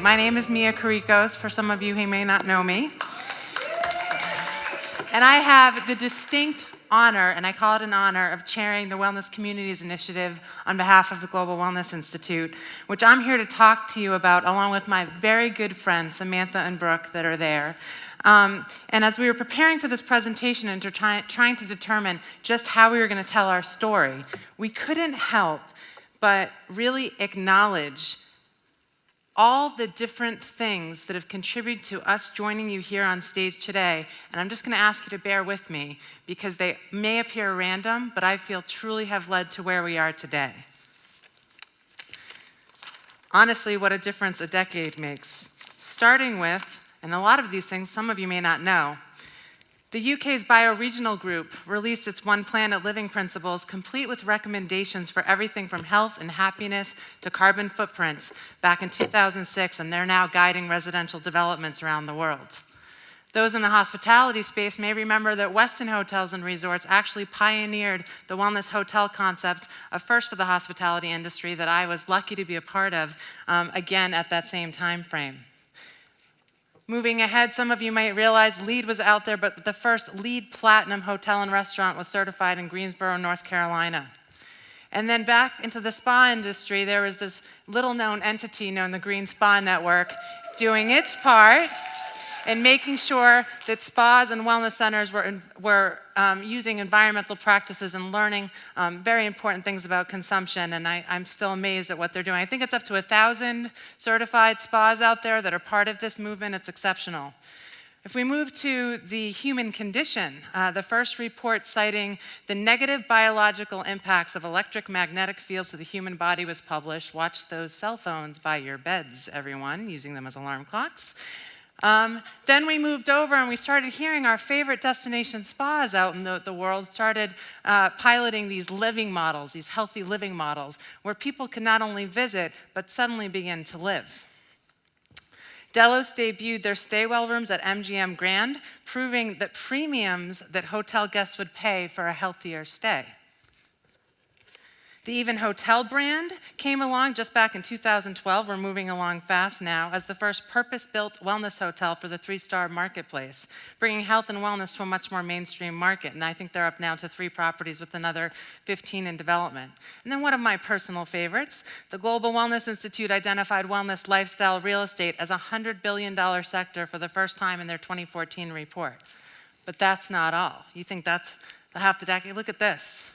My name is Kyricos, for some of you who may not know me. And I have the distinct honor, and I call it an honor, of chairing the Wellness Communities Initiative on behalf of the Global Wellness Institute, which I'm here to talk to you about along with my very good friends, Samantha and Brooke, that are there. And as we were preparing for this presentation and trying to determine just how we were going to tell our story, we couldn't help but really acknowledge all the different things that have contributed to us joining you here on stage today. And I'm just going to ask you to bear with me because they may appear random, but I feel truly have led to where we are today. Honestly, what a difference a decade makes. Starting with, and a lot of these things some of you may not know, the UK's bioregional group released its One Planet Living Principles, complete with recommendations for everything from health and happiness to carbon footprints back in 2006, and they're now guiding residential developments around the world. Those in the hospitality space may remember that Westin Hotels and Resorts actually pioneered the wellness hotel concepts, a first for the hospitality industry that I was lucky to be a part of, again at that same time frame. Moving ahead, some of you might realize LEED was out there, but the first LEED Platinum hotel and restaurant was certified in Greensboro, North Carolina. And then back into the spa industry, there was this little-known entity known the Green Spa Network doing its part in making sure that spas and wellness centers were using environmental practices and learning very important things about consumption, and I'm still amazed at what they're doing. I think it's up to 1,000 certified spas out there that are part of this movement. It's exceptional. If we move to the human condition, the first report citing the negative biological impacts of electromagnetic fields to the human body was published. Watch those cell phones by your beds, everyone, using them as alarm clocks. Then we moved over and we started hearing our favorite destination spas out in the world started piloting these living models, these healthy living models, where people could not only visit, but suddenly begin to live. Delos debuted their Stay Well rooms at MGM Grand, proving that premiums that hotel guests would pay for a healthier stay. The Even Hotel brand came along just back in 2012, we're moving along fast now, as the first purpose-built wellness hotel for the 3-star marketplace, bringing health and wellness to a much more mainstream market. And I think they're up now to 3 properties with another 15 in development. And then one of my personal favorites, the Global Wellness Institute identified wellness lifestyle real estate as a $100 billion sector for the first time in their 2014 report. But that's not all. You think that's the half the decade? Look at this.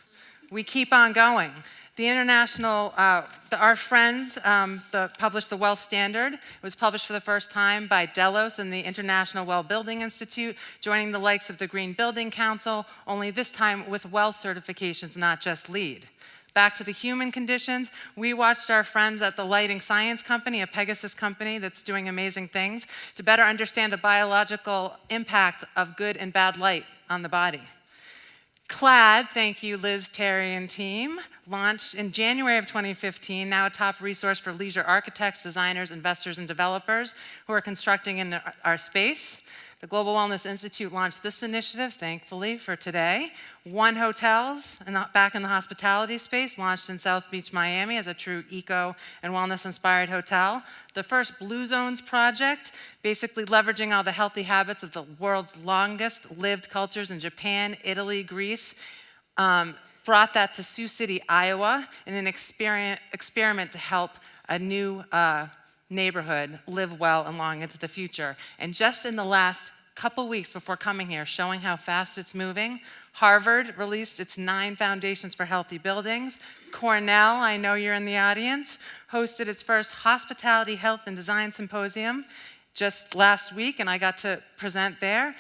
We keep on going. The international, our friends published the Well Standard. It was published for the first time by Delos and the International Well Building Institute, joining the likes of the Green Building Council, only this time with well certifications, not just LEED. Back to the human conditions, we watched our friends at the Lighting Science Company, a Pegasus company that's doing amazing things, to better understand the biological impact of good and bad light on the body. CLAD, thank you Liz, Terry, and team, launched in January of 2015, now a top resource for leisure architects, designers, investors, and developers who are constructing in our space. The Global Wellness Institute launched this initiative, thankfully, for today. One Hotels, back in the hospitality space, launched in South Beach, Miami as a true eco and wellness-inspired hotel. The first Blue Zones project, basically leveraging all the healthy habits of the world's longest lived cultures in Japan, Italy, Greece, brought that to Sioux City, Iowa, in an experiment to help a new neighborhood live well and long into the future. And just in the last couple weeks before coming here, showing how fast it's moving, Harvard released its 9 foundations for healthy buildings. Cornell, I know you're in the audience, hosted its first hospitality, health, and design symposium just last week, and I got to present there.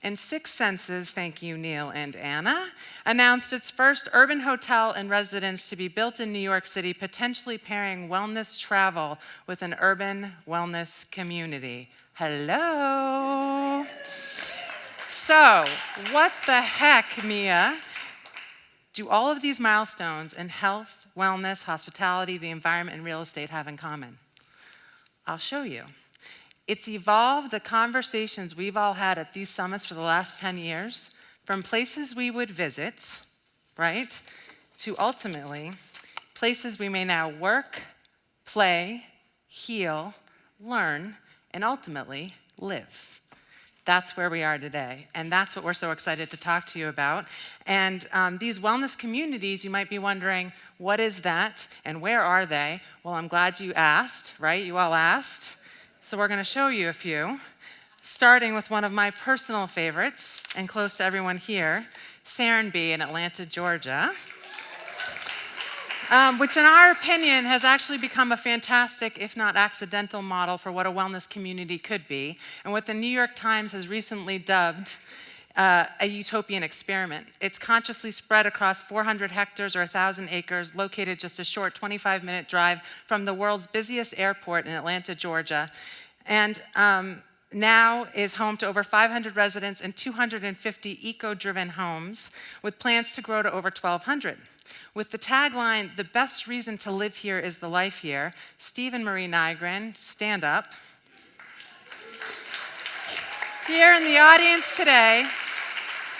And Six Senses, thank you Neil and Anna, announced its first urban hotel and residence to be built in New York City, potentially pairing wellness travel with an urban wellness community. Hello. So, what the heck, Mia, do all of these milestones in health, wellness, hospitality, the environment, and real estate have in common? I'll show you. It's evolved the conversations we've all had at these summits for the last 10 years, from places we would visit, right, to ultimately places we may now work, play, heal, learn, and ultimately live. That's where we are today, and that's what we're so excited to talk to you about. And these wellness communities, you might be wondering, what is that, and where are they? Well, I'm glad you asked, right? You all asked. So we're gonna show you a few, starting with one of my personal favorites, and close to everyone here, Serenbe in Atlanta, Georgia. Which in our opinion has actually become a fantastic, if not accidental, model for what a wellness community could be, and what the New York Times has recently dubbed a utopian experiment. It's consciously spread across 400 hectares or 1,000 acres, located just a short 25-minute drive from the world's busiest airport in Atlanta, Georgia, and now is home to over 500 residents and 250 eco-driven homes, with plans to grow to over 1,200. With the tagline, "The best reason to live here is the life here," Steve and Marie Nygren, stand up. Here in the audience today,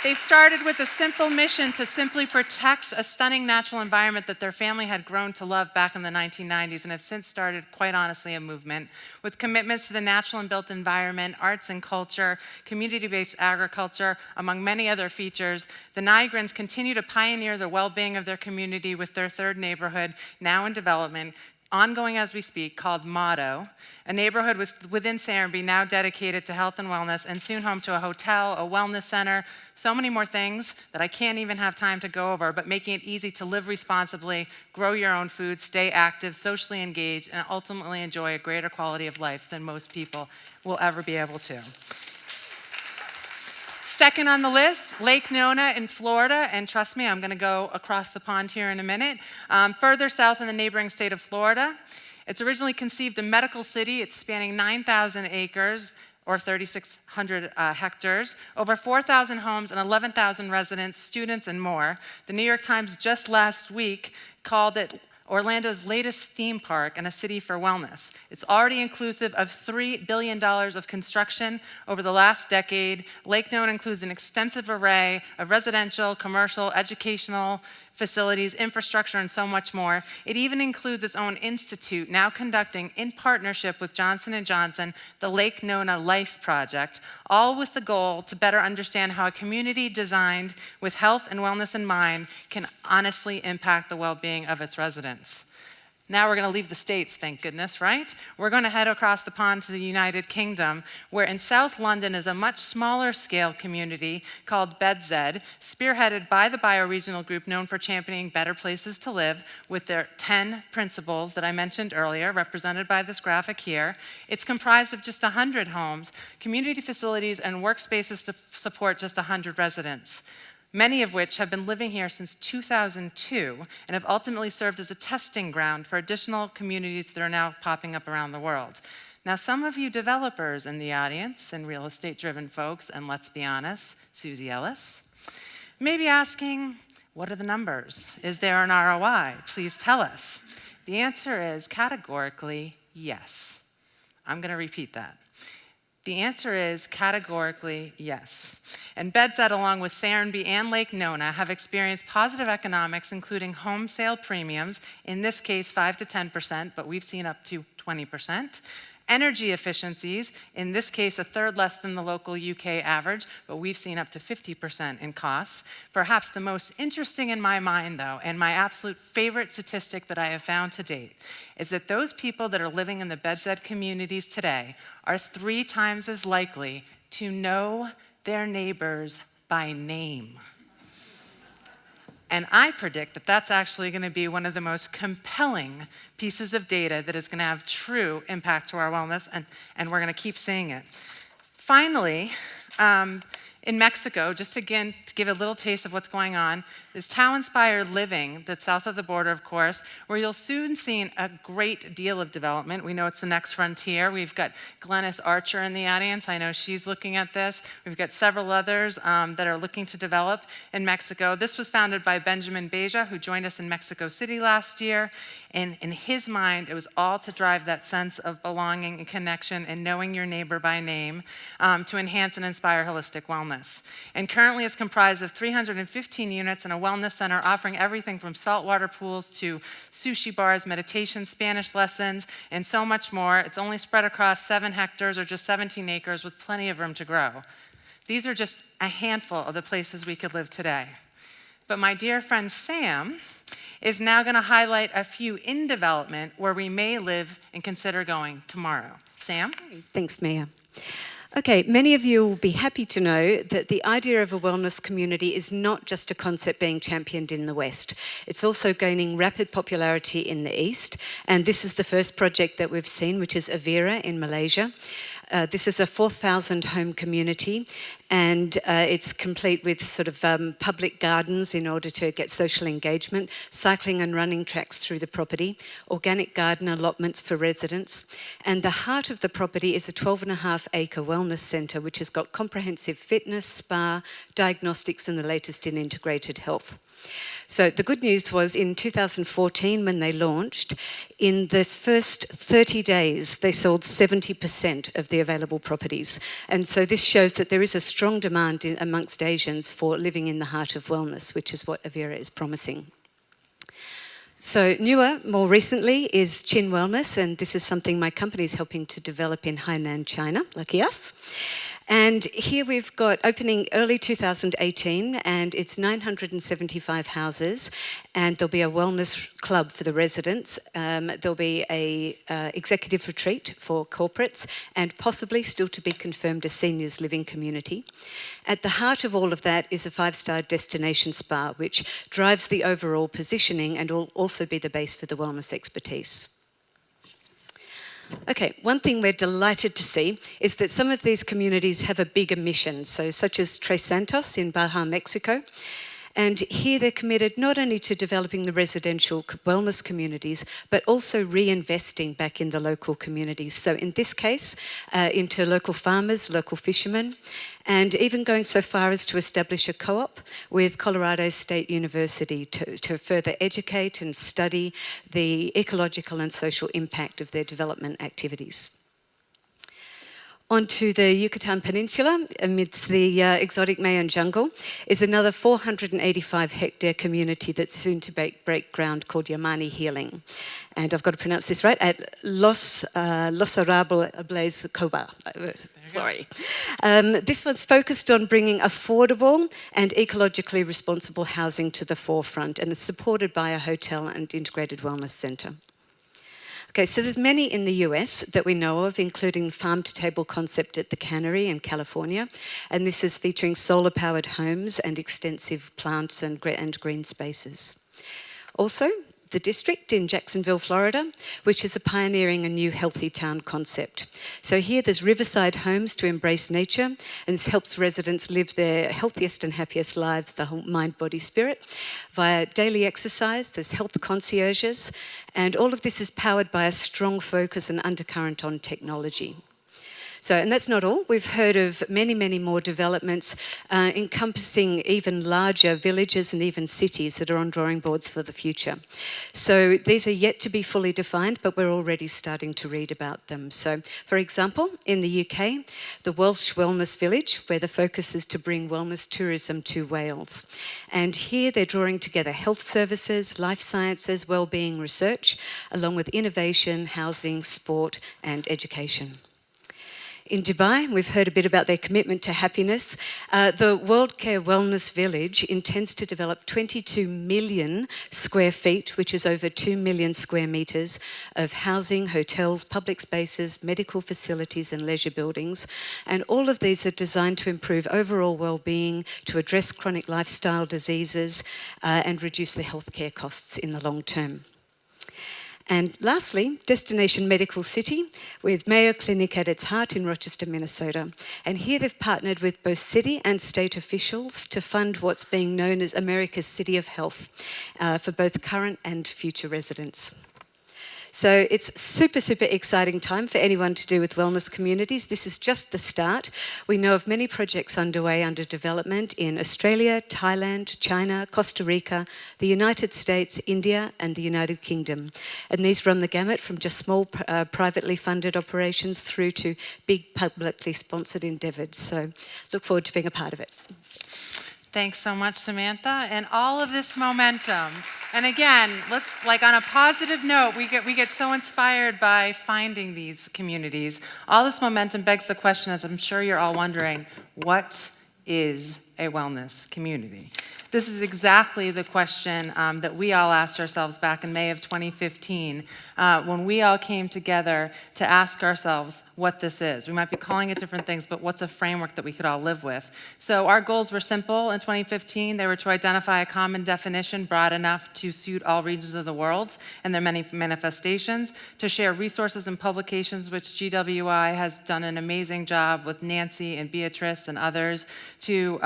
they started with a simple mission to simply protect a stunning natural environment that their family had grown to love back in the 1990s, and have since started, quite honestly, a movement with commitments to the natural and built environment, arts and culture, community-based agriculture, among many other features. The Nygrens continue to pioneer the well-being of their community with their third neighborhood, now in development, ongoing as we speak, called Motto, a neighborhood within Serenbe now dedicated to health and wellness, and soon home to a hotel, a wellness center, so many more things that I can't even have time to go over, but making it easy to live responsibly, grow your own food, stay active, socially engaged, and ultimately enjoy a greater quality of life than most people will ever be able to. Second on the list, Lake Nona in Florida, and trust me, I'm gonna go across the pond here in a minute. Further south in the neighboring state of Florida. It's originally conceived a medical city. It's spanning 9,000 acres, or 3,600 hectares, over 4,000 homes and 11,000 residents, students, and more. The New York Times just last week called it Orlando's latest theme park and a city for wellness. It's already inclusive of $3 billion of construction over the last decade. Lake Nona includes an extensive array of residential, commercial, educational facilities, infrastructure, and so much more. It even includes its own institute, now conducting, in partnership with Johnston & Johnson, the Lake Nona Life Project, all with the goal to better understand how a community designed with health and wellness in mind can honestly impact the well-being of its residents. Now we're going to leave the States, thank goodness, right? We're going to head across the pond to the United Kingdom, where in South London is a much smaller scale community called Bedzed, spearheaded by the bioregional group known for championing better places to live, with their 10 principles that I mentioned earlier, represented by this graphic here. It's comprised of just 100 homes, community facilities, and workspaces to support just 100 residents, many of which have been living here since 2002 and have ultimately served as a testing ground for additional communities that are now popping up around the world. Now, some of you developers in the audience and real estate-driven folks, and let's be honest, Susie Ellis, may be asking, what are the numbers? Is there an ROI? Please tell us. The answer is categorically yes. I'm going to repeat that. The answer is categorically yes. And Bedzed, along with Serenbe and Lake Nona, have experienced positive economics, including home sale premiums, in this case 5 to 10%, but we've seen up to 20%. Energy efficiencies, in this case a third less than the local UK average, but we've seen up to 50% in costs. Perhaps the most interesting in my mind, though, and my absolute favorite statistic that I have found to date, is that those people that are living in the Bedzed communities today are 3 times as likely to know their neighbors by name. And I predict that that's actually going to be one of the most compelling pieces of data that is going to have true impact to our wellness, and we're going to keep seeing it. Finally, in Mexico, just again to give a little taste of what's going on, is Tao-inspired living that's south of the border, of course, where you'll soon see a great deal of development. We know it's the next frontier. We've got Glennis Archer in the audience. I know she's looking at this. We've got several others that are looking to develop in Mexico. This was founded by Benjamin Beja, who joined us in Mexico City last year. And in his mind, it was all to drive that sense of belonging and connection and knowing your neighbor by name, to enhance and inspire holistic wellness. Wellness, and currently is comprised of 315 units and a wellness center offering everything from saltwater pools to sushi bars, meditation, Spanish lessons, and so much more. It's only spread across 7 hectares or just 17 acres with plenty of room to grow. These are just a handful of the places we could live today. But my dear friend Sam is now going to highlight a few in development where we may live and consider going tomorrow. Sam? Thanks, Mia. Okay, many of you will be happy to know that the idea of a wellness community is not just a concept being championed in the West. It's also gaining rapid popularity in the East, and this is the first project that we've seen, which is Avira in Malaysia. This is a 4,000 home community, and it's complete with sort of public gardens in order to get social engagement, cycling and running tracks through the property, organic garden allotments for residents, and the heart of the property is a 12.5-acre wellness centre which has got comprehensive fitness, spa, diagnostics and the latest in integrated health. So the good news was in 2014 when they launched, in the first 30 days they sold 70% of the available properties. And so this shows that there is a strong demand amongst Asians for living in the heart of wellness, which is what Avira is promising. So newer, more recently, is Chin Wellness, and this is something my company is helping to develop in Hainan, China, lucky us. And here we've got opening early 2018, and it's 975 houses, and there'll be a wellness club for the residents. There'll be a executive retreat for corporates, and possibly still to be confirmed a seniors living community. At the heart of all of that is a 5-star destination spa, which drives the overall positioning and will also be the base for the wellness expertise. Okay, one thing we're delighted to see is that some of these communities have a bigger mission, so such as Tres Santos in Baja, Mexico. And here they're committed not only to developing the residential wellness communities, but also reinvesting back in the local communities. So in this case, into local farmers, local fishermen, and even going so far as to establish a co-op with Colorado State University to further educate and study the ecological and social impact of their development activities. Onto the Yucatan Peninsula, amidst the exotic Mayan jungle, is another 485-hectare community that's soon to break ground called Yamani Healing. And I've got to pronounce this right, at Los Arables Coba. Sorry. This one's focused on bringing affordable and ecologically responsible housing to the forefront, and is supported by a hotel and integrated wellness centre. Okay, so there's many in the US that we know of, including the farm-to-table concept at the Cannery in California, and this is featuring solar-powered homes and extensive plants and green spaces. Also, the district in Jacksonville, Florida, which is pioneering a new healthy town concept. So here there's riverside homes to embrace nature, and this helps residents live their healthiest and happiest lives, the whole mind, body, spirit, via daily exercise. There's health concierges, and all of this is powered by a strong focus and undercurrent on technology. So, and that's not all. We've heard of many, many more developments encompassing even larger villages and even cities that are on drawing boards for the future. So these are yet to be fully defined, but we're already starting to read about them. So, for example, in the UK, the Welsh Wellness Village, where the focus is to bring wellness tourism to Wales. And here they're drawing together health services, life sciences, wellbeing research, along with innovation, housing, sport, and education. In Dubai, we've heard a bit about their commitment to happiness. The World Care Wellness Village intends to develop 22 million square feet, which is over 2 million square metres, of housing, hotels, public spaces, medical facilities and leisure buildings. And all of these are designed to improve overall well-being, to address chronic lifestyle diseases and reduce the healthcare costs in the long term. And lastly, Destination Medical City, with Mayo Clinic at its heart in Rochester, Minnesota. And here they've partnered with both city and state officials to fund what's being known as America's City of Health for both current and future residents. So it's super, super exciting time for anyone to do with wellness communities. This is just the start. We know of many projects underway under development in Australia, Thailand, China, Costa Rica, the United States, India, and the United Kingdom. And these run the gamut from just small privately funded operations through to big publicly sponsored endeavours. So look forward to being a part of it. Thanks so much, Samantha, and all of this momentum. And again, let's, like, on a positive note, we get so inspired by finding these communities. All this momentum begs the question, as I'm sure you're all wondering, what is a wellness community? This is exactly the question that we all asked ourselves back in May of 2015 when we all came together to ask ourselves what this is. We might be calling it different things, but what's a framework that we could all live with? So our goals were simple in 2015. They were to identify a common definition broad enough to suit all regions of the world and their many manifestations, to share resources and publications, which GWI has done an amazing job with Nancy and Beatrice and others, to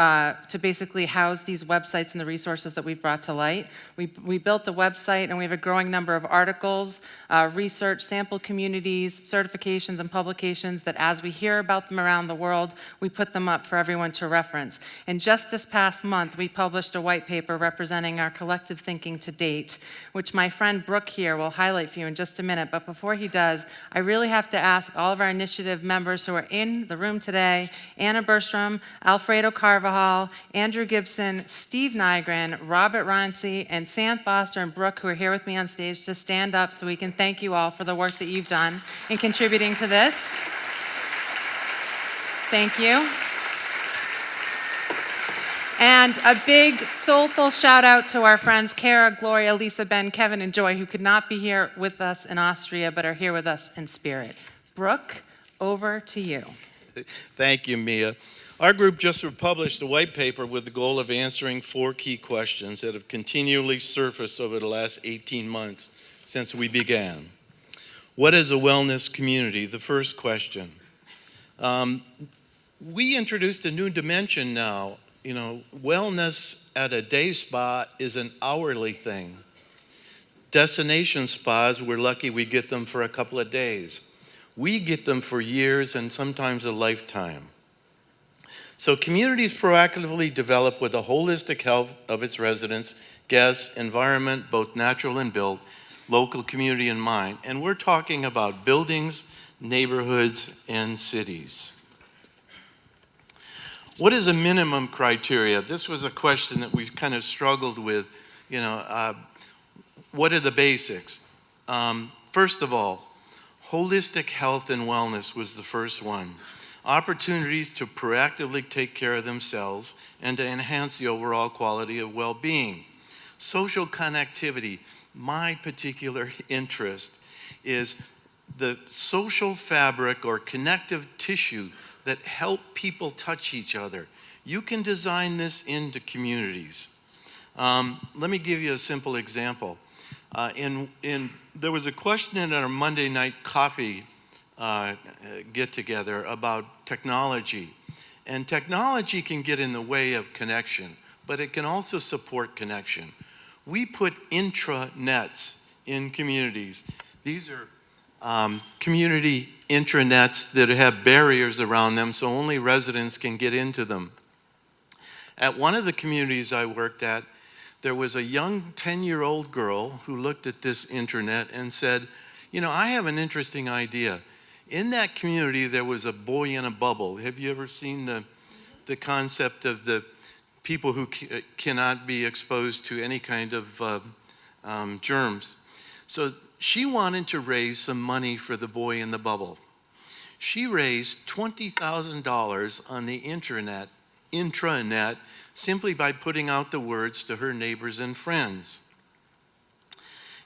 basically house these websites and the resources that we've brought to light. We built a website, and we have a growing number of articles, research, sample communities, certifications, and publications that as we hear about them around the world, we put them up for everyone to reference. And just this past month, we published a white paper representing our collective thinking to date, which my friend Brooke here will highlight for you in just a minute. But before he does, I really have to ask all of our initiative members who are in the room today, Anna Berstrom, Alfredo Carvajal, Andrew Gibson, Steve Nygren, Robert Ronci, and Sam Foster and Brooke, who are here with me on stage, to stand up so we can thank you all for the work that you've done in contributing to this. Thank you. And a big, soulful shout out to our friends Kara, Gloria, Lisa, Ben, Kevin, and Joy, who could not be here with us in Austria, but are here with us in spirit. Brooke, over to you. Thank you, Mia. Our group just published a white paper with the goal of answering 4 key questions that have continually surfaced over the last 18 months since we began. What is a wellness community? The first question. We introduced a new dimension now. You know, wellness at a day spa is an hourly thing. Destination spas, we're lucky we get them for a couple of days. We get them for years and sometimes a lifetime. So communities proactively develop with the holistic health of its residents, guests, environment, both natural and built, local community in mind. And we're talking about buildings, neighborhoods, and cities. What is a minimum criteria? This was a question that we kind of struggled with. You know, what are the basics? First of all, holistic health and wellness was the first one. Opportunities to proactively take care of themselves and to enhance the overall quality of well-being. Social connectivity. My particular interest is the social fabric or connective tissue that help people touch each other. You can design this into communities. Let me give you a simple example. There was a question in our Monday night coffee get-together about technology. And technology can get in the way of connection, but it can also support connection. We put intranets in communities. These are community intranets that have barriers around them so only residents can get into them. At one of the communities I worked at, there was a young 10-year-old girl who looked at this intranet and said, you know, I have an interesting idea. In that community, there was a boy in a bubble. Have you ever seen the concept of the people who cannot be exposed to any kind of germs? So she wanted to raise some money for the boy in the bubble. She raised $20,000 on the intranet, simply by putting out the words to her neighbors and friends.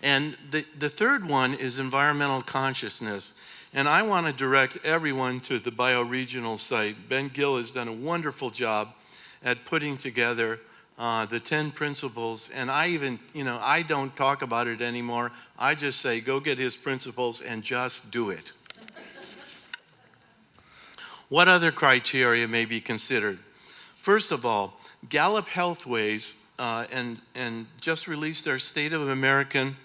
And the third one is environmental consciousness. And I want to direct everyone to the bioregional site. Ben Gill has done a wonderful job at putting together the 10 principles. And I even, I don't talk about it anymore. I just say, go get his principles and just do it. What other criteria may be considered? First of all, Gallup Healthways and just released their State of American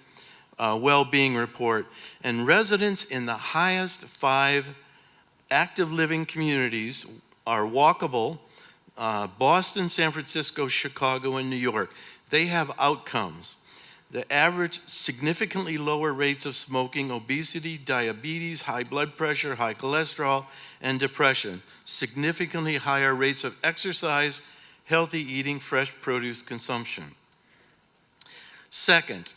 well-being report, and residents in the highest 5 active living communities are walkable, Boston, San Francisco, Chicago, and New York. They have outcomes. The average significantly lower rates of smoking, obesity, diabetes, high blood pressure, high cholesterol, and depression. Significantly higher rates of exercise, healthy eating, fresh produce consumption. Second,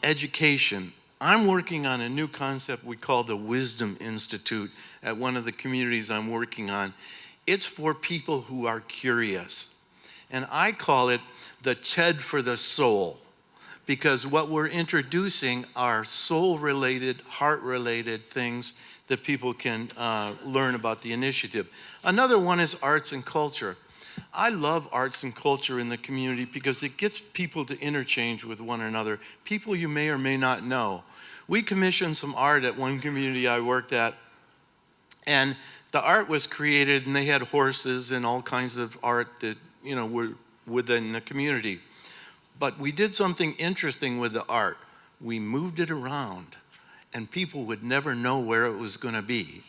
education. I'm working on a new concept we call the Wisdom Institute at one of the communities I'm working on. It's for people who are curious. And I call it the TED for the soul, because what we're introducing are soul-related, heart-related things that people can learn about the initiative. Another one is arts and culture. I love arts and culture in the community because it gets people to interchange with one another, people you may or may not know. We commissioned some art at one community I worked at, and the art was created, and they had horses and all kinds of art that, were within the community. But we did something interesting with the art. We moved it around, and people would never know where it was going to be.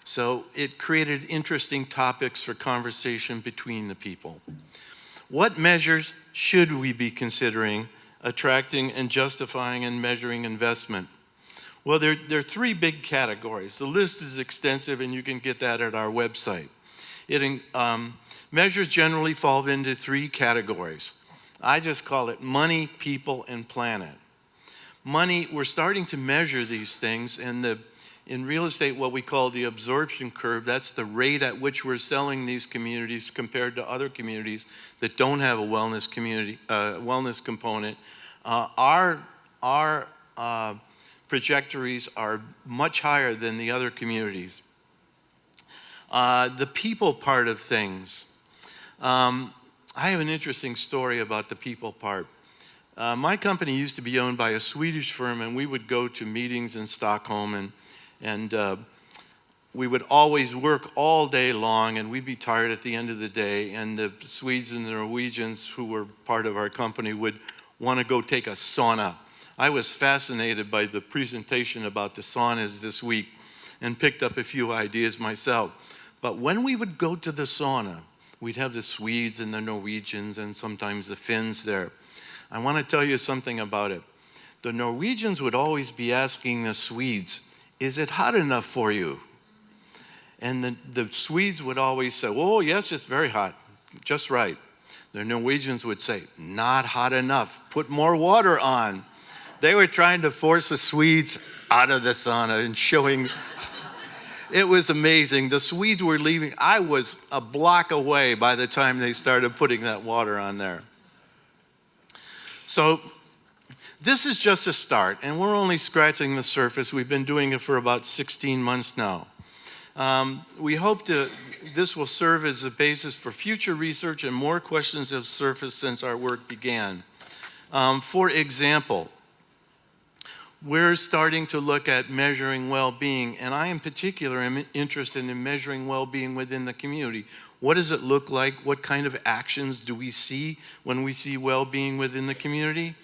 So it created interesting topics for conversation between the people. What measures should we be considering attracting and justifying and measuring investment? Well, there are 3 big categories. The list is extensive, and you can get that at our website. Measures generally fall into 3 categories. I just call it money, people, and planet. Money, we're starting to measure these things, and in real estate, what we call the absorption curve, that's the rate at which we're selling these communities compared to other communities that don't have a wellness component. Our trajectories are much higher than the other communities. The people part of things. I have an interesting story about the people part. My company used to be owned by a Swedish firm, and we would go to meetings in Stockholm, and we would always work all day long, and we'd be tired at the end of the day, and the Swedes and the Norwegians who were part of our company would want to go take a sauna. I was fascinated by the presentation about the saunas this week and picked up a few ideas myself. But when we would go to the sauna, we'd have the Swedes and the Norwegians and sometimes the Finns there. I want to tell you something about it. The Norwegians would always be asking the Swedes, "Is it hot enough for you?" And the Swedes would always say, "Oh, yes, it's very hot, just right." The Norwegians would say, "Not hot enough, put more water on." They were trying to force the Swedes out of the sauna and showing. It was amazing. The Swedes were leaving. I was a block away by the time they started putting that water on there. So this is just a start, and we're only scratching the surface. We've been doing it for about 16 months now. We hope this will serve as a basis for future research, and more questions have surfaced since our work began. For example, we're starting to look at measuring well-being, and I in particular am interested in measuring well-being within the community. What does it look like? What kind of actions do we see when we see well-being within the community?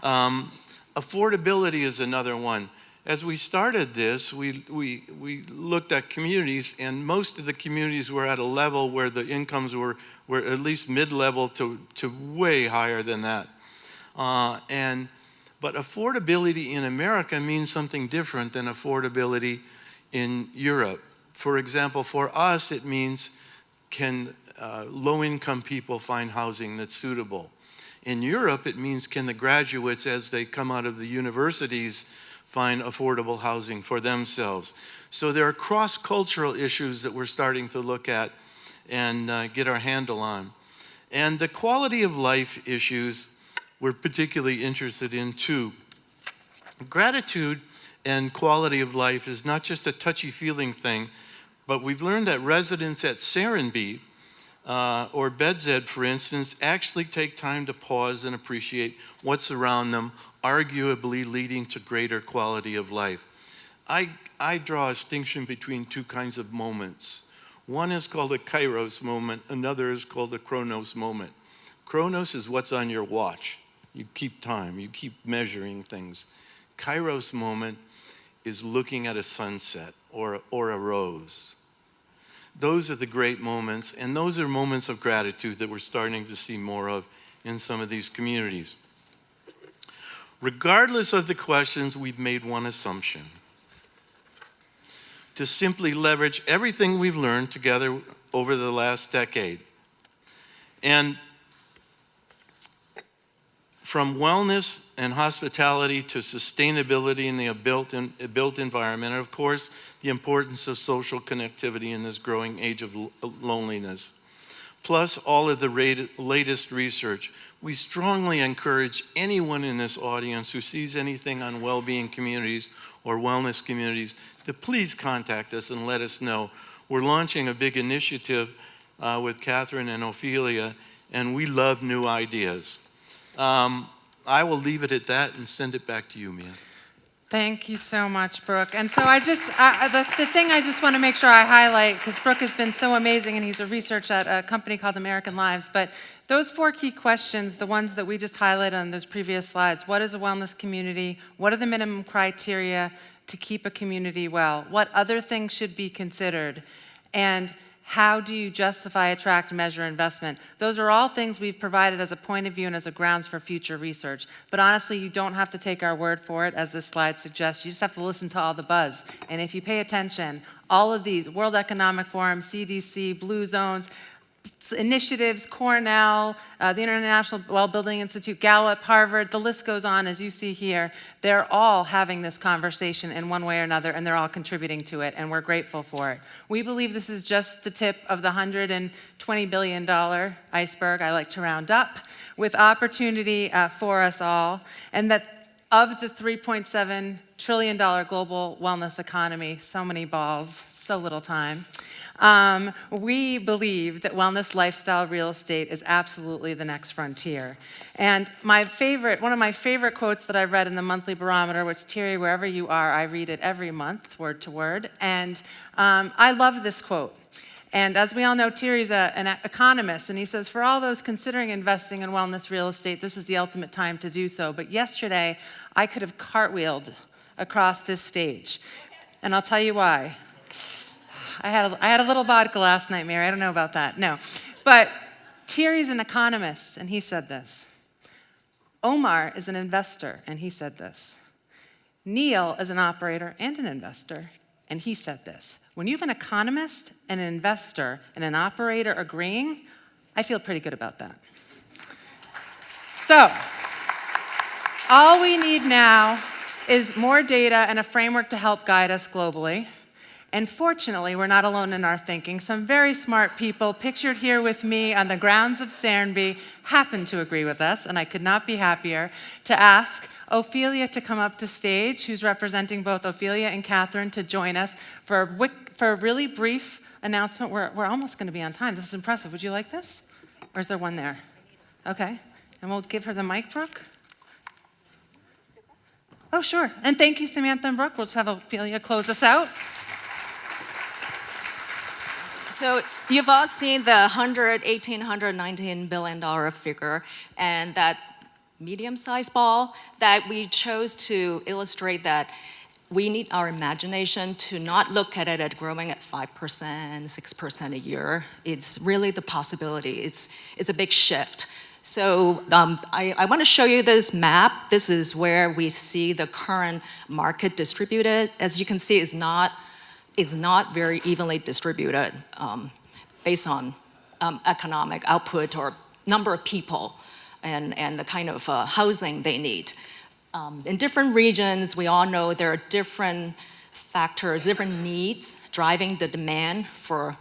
Affordability is another one. As we started this, we looked at communities, and most of the communities were at a level where the incomes were at least mid-level to way higher than that. But affordability in America means something different than affordability in Europe. For example, for us, it means can low-income people find housing that's suitable? In Europe, it means can the graduates, as they come out of the universities, find affordable housing for themselves? So there are cross-cultural issues that we're starting to look at and get our handle on. And the quality of life issues we're particularly interested in too. Gratitude and quality of life is not just a touchy-feeling thing, but we've learned that residents at Serenbe or Bedzed, for instance, actually take time to pause and appreciate what's around them, arguably leading to greater quality of life. I draw a distinction between 2 kinds of moments. One is called a Kyricos moment, another is called a Chronos moment. Chronos is what's on your watch. You keep time, you keep measuring things. Kairos moment is looking at a sunset or a rose. Those are the great moments, and those are moments of gratitude that we're starting to see more of in some of these communities. Regardless of the questions, we've made one assumption: to simply leverage everything we've learned together over the last decade. And from wellness and hospitality to sustainability in the built environment, and of course, the importance of social connectivity in this growing age of loneliness, plus all of the latest research, we strongly encourage anyone in this audience who sees anything on well-being communities or wellness communities to please contact us and let us know. We're launching a big initiative with Katherine and Ophelia, and we love new ideas. I will leave it at that and send it back to you, Mia. Thank you so much, Brooke. And so the thing I just want to make sure I highlight, because Brooke has been so amazing, and he's a researcher at a company called American Lives, but those 4 key questions, the ones that we just highlighted on those previous slides: what is a wellness community? What are the minimum criteria to keep a community well? What other things should be considered? And how do you justify, attract, measure investment? Those are all things we've provided as a point of view and as a grounds for future research. But honestly, you don't have to take our word for it, as this slide suggests. You just have to listen to all the buzz. And if you pay attention, all of these, World Economic Forum, CDC, Blue Zones, initiatives, Cornell, the International Well-Building Institute, Gallup, Harvard, the list goes on, as you see here. They're all having this conversation in one way or another, and they're all contributing to it, and we're grateful for it. We believe this is just the tip of the $120 billion iceberg, I like to round up, with opportunity for us all, and that of the $3.7 trillion global wellness economy, so many balls, so little time, we believe that wellness lifestyle real estate is absolutely the next frontier. And one of my favorite quotes that I read in the monthly barometer, which, Thierry, wherever you are, I read it every month, word to word. And I love this quote. And as we all know, Thierry's an economist, and he says, for all those considering investing in wellness real estate, this is the ultimate time to do so. But yesterday, I could have cartwheeled across this stage. And I'll tell you why. I had a little vodka last night, Mary. I don't know about that. No. But Thierry's an economist, and he said this. Omar is an investor, and he said this. Neil is an operator and an investor, and he said this. When you have an economist, and an investor, and an operator agreeing, I feel pretty good about that. So, all we need now is more data and a framework to help guide us globally. And fortunately, we're not alone in our thinking. Some very smart people, pictured here with me on the grounds of Cernby, happen to agree with us, and I could not be happier to ask Ophelia to come up to stage, who's representing both Ophelia and Katherine, to join us for a really brief announcement. We're almost going to be on time. This is impressive. Would you like this? Or is there one there? Okay. And we'll give her the mic, Brooke. Oh, sure. And thank you, Samantha and Brooke. We'll just have Ophelia close us out. So you've all seen the $119 billion figure, and that medium-sized ball that we chose to illustrate that we need our imagination to not look at it as growing at 5%, 6% a year. It's really the possibility. It's a big shift. So I want to show you this map. This is where we see the current market distributed. As you can see, it's not very evenly distributed based on economic output or number of people and the kind of housing they need. In different regions, we all know there are different factors, different needs driving the demand for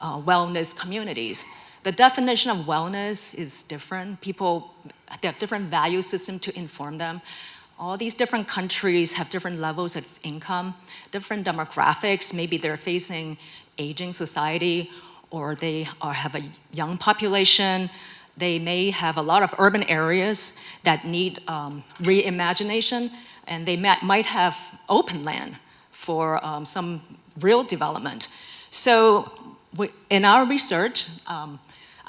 wellness communities. The definition of wellness is different. People, they have different value systems to inform them. All these different countries have different levels of income, different demographics. Maybe they're facing aging society, or they have a young population. They may have a lot of urban areas that need reimagination, and they might have open land for some real development. So in our research,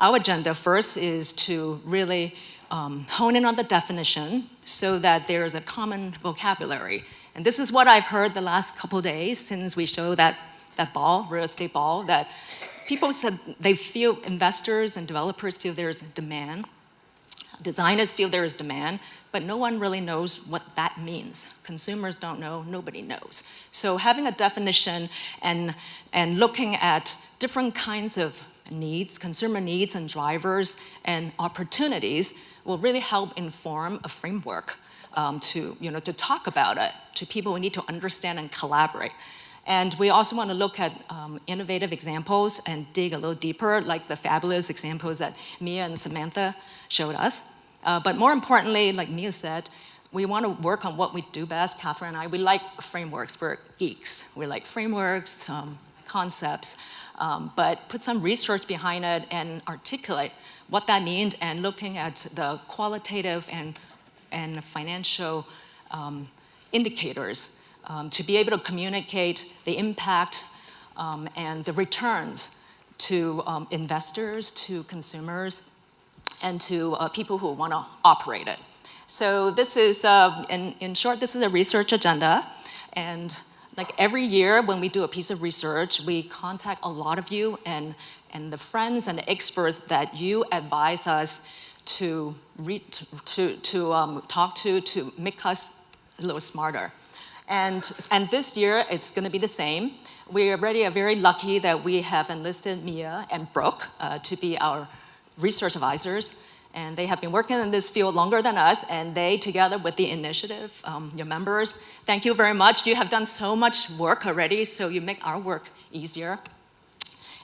our agenda first is to really hone in on the definition so that there's a common vocabulary. And this is what I've heard the last couple of days since we showed that ball, real estate ball, that people said they feel, investors and developers feel there's demand, designers feel there is demand, but no one really knows what that means. Consumers don't know, nobody knows. So having a definition and looking at different kinds of needs, consumer needs and drivers and opportunities will really help inform a framework to talk about it to people who need to understand and collaborate. And we also want to look at innovative examples and dig a little deeper, like the fabulous examples that Mia and Samantha showed us. But more importantly, like Mia said, we want to work on what we do best. Katherine and I, we like frameworks. We're geeks. We like frameworks, concepts, but put some research behind it and articulate what that means and looking at the qualitative and financial indicators to be able to communicate the impact and the returns to investors, to consumers, and to people who want to operate it. So this is, in short, this is a research agenda. And like every year when we do a piece of research, we contact a lot of you and the friends and the experts that you advise us to talk to make us a little smarter. And this year, it's going to be the same. We already are very lucky that we have enlisted Mia and Brooke to be our research advisors. And they have been working in this field longer than us, and they, together with the initiative, your members, thank you very much. You have done so much work already, so you make our work easier.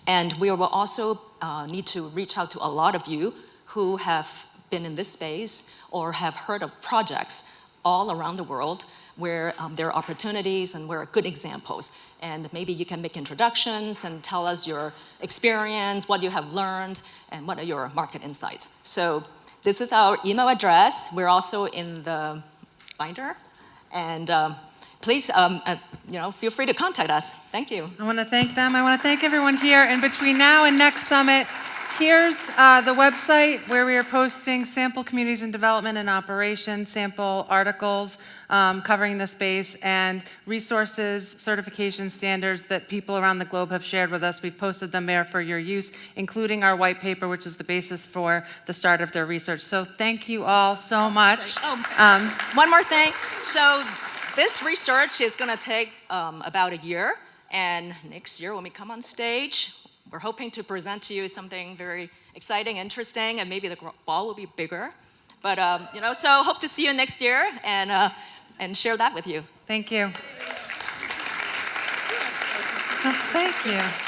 And we will also need to reach out to a lot of you who have been in this space or have heard of projects all around the world where there are opportunities and where are good examples. And maybe you can make introductions and tell us your experience, what you have learned, and what are your market insights. So this is our email address. We're also in the binder. And please, feel free to contact us. Thank you. I want to thank them. I want to thank everyone here. And between now and next summit, here's the website where we are posting sample communities in development and operation, sample articles covering the space, and resources, certification standards that people around the globe have shared with us. We've posted them there for your use, including our white paper, which is the basis for the start of their research. So thank you all so much. One more thing. So this research is going to take about a year, and next year when we come on stage, we're hoping to present to you something very exciting, interesting, and maybe the ball will be bigger. But so hope to see you next year and share that with you. Thank you. Thank you.